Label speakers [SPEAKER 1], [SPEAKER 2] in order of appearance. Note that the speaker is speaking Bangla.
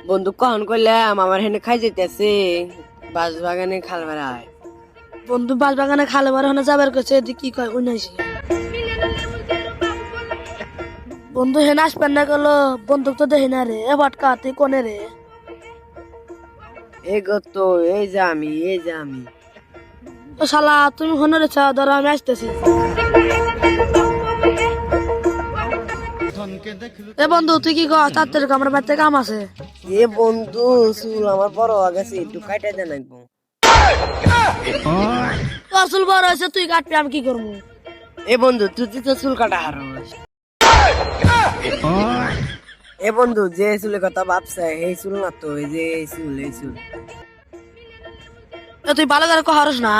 [SPEAKER 1] বন্ধু কখন করলাম আমার হেনে খাই যেতেছে বাস বাগানে খাল বেড়ায়।
[SPEAKER 2] বন্ধু বাস বাগানে খালে মারে হনে যাবার কাছে এদিকে কি কয় উনাইছি বন্ধু হেনে আসবেন না গেল বন্দুক তো দেখি না রে এ ভটকা তুই কোনে রে
[SPEAKER 1] এই গত এই যে আমি
[SPEAKER 2] ও শালা তুমি হনে রেছ ধরো আমি আসতেছি এ বন্ধু তুই কি কর তাড়াতাড়ি কর, আমার বাড়িতে কাম আছে।
[SPEAKER 1] এ বন্ধু চুল আমার বড় হয়ে গেছে একটু কাইটা দেন একদম।
[SPEAKER 2] তোর চুল বড় হয়েছে তুই কাটবি আমি কি করবো।
[SPEAKER 1] এ বন্ধু তুই তো চুল কাটা হারস। এ বন্ধু যে চুলের কথা ভাবছে এই চুল না তো এই যে এই চুল
[SPEAKER 2] এ তুই ভালো করে কহারস না।